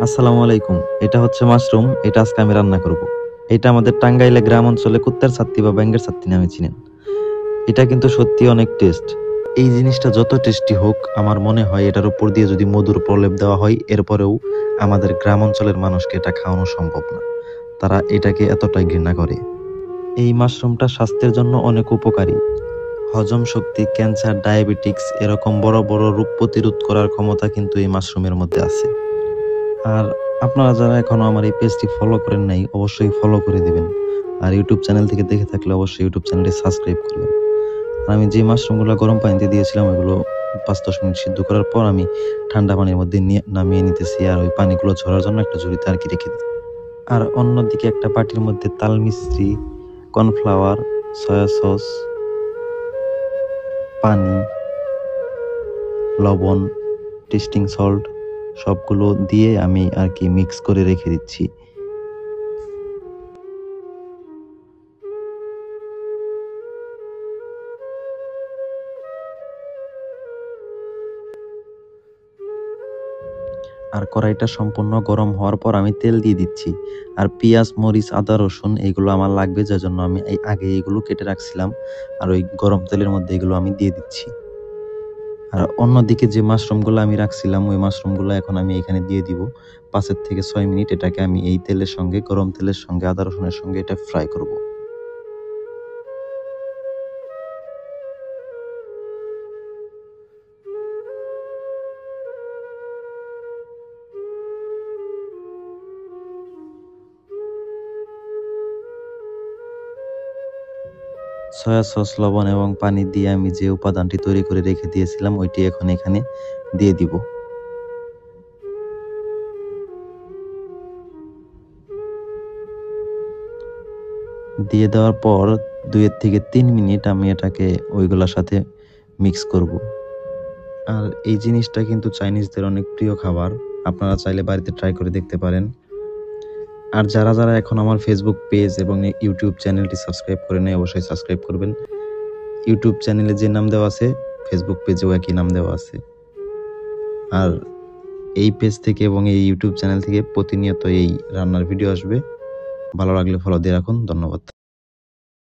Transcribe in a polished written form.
আসসালামু আলাইকুম। এটা হচ্ছে মাশরুম। এটা আজকে আমি রান্না করব। এটা আমাদের টাঙ্গাইলে গ্রাম অঞ্চলে কুত্তার ছাত্তি বা ব্যাঙের ছাত্তি নামে চিনেন। এটা কিন্তু সত্যি অনেক টেস্ট। এই জিনিসটা যত টেস্টি হোক, আমার মনে হয় এটার উপর দিয়ে যদি মধুর প্রলেপ দেওয়া হয়, এরপরেও আমাদের গ্রাম অঞ্চলের মানুষকে এটা খাওয়ানো সম্ভব না। তারা এটাকে এতটাই ঘৃণা করে। এই মাশরুমটা স্বাস্থ্যের জন্য অনেক উপকারী। হজম শক্তি, ক্যান্সার, ডায়াবেটিক্স এরকম বড় বড় রোগ প্রতিরোধ করার ক্ষমতা কিন্তু এই মাশরুমের মধ্যে আছে। আর আপনারা যারা এখনো আমার এই পেজটি ফলো করেন নাই, অবশ্যই ফলো করে দিবেন। আর ইউটিউব চ্যানেল থেকে দেখে থাকলে অবশ্যই ইউটিউব চ্যানেলটি সাবস্ক্রাইব করবেন। আর আমি যে মাশরুমগুলো গরম পানিতে দিয়েছিলাম, ওইগুলো 5-10 মিনিট সিদ্ধ করার পর আমি ঠান্ডা পানির মধ্যে নামিয়ে নিতেছি, আর ওই পানিগুলো ঝরার জন্য একটা ঝুড়িতে আর কি রেখে দিই। আর অন্যদিকে একটা বাটির মধ্যে তাল মিশ্রি, কর্নফ্লাওয়ার, সয়া সস, পানি, লবণ, টেস্টিং সল্ট সবগুলো দিয়ে আমি আর কি মিক্স করে রেখে দিচ্ছি। আর কড়াইটা সম্পূর্ণ গরম হওয়ার পর আমি তেল দিয়ে দিচ্ছি। আর পেঁয়াজ, মরিচ, আদা, রসুন এগুলো আমার লাগবে, যার জন্য আমি আগে এগুলো কেটে রাখছিলাম। আর ওই গরম তেলের মধ্যে এগুলো আমি দিয়ে দিচ্ছি। আর অন্যদিকে যে মাশরুমগুলো আমি রাখছিলাম, ওই মাশরুমগুলো এখন আমি এখানে দিয়ে দিব। 5 থেকে 6 মিনিট এটাকে আমি এই তেলের সঙ্গে, গরম তেলের সঙ্গে, আদা রসুনের সঙ্গে এটা ফ্রাই করব। সয়া সস, লবণ এবং পানি দিয়ে আমি যে উপাদানটি তৈরি করে রেখে দিয়েছিলাম, ওইটি এখন এখানে দিয়ে দিব। দিয়ে দেওয়ার পর 2 থেকে 3 মিনিট আমি এটাকে ওইগুলোর সাথে মিক্স করব। আর এই জিনিসটা কিন্তু চাইনিজদের অনেক প্রিয় খাবার। আপনারা চাইলে বাড়িতে ট্রাই করে দেখতে পারেন। আর যারা যারা এখন আমার ফেসবুক পেজ এবং ইউটিউব চ্যানেলটি সাবস্ক্রাইব করে নেয়, অবশ্যই সাবস্ক্রাইব করবেন। ইউটিউব চ্যানেলে যে নাম দেওয়া আছে, ফেসবুক পেজেও একই নাম দেওয়া আছে। আর এই পেজ থেকে এবং এই ইউটিউব চ্যানেল থেকে প্রতিনিয়ত এই রান্নার ভিডিও আসবে। ভালো লাগলে ফলো দিয়ে রাখুন। ধন্যবাদ।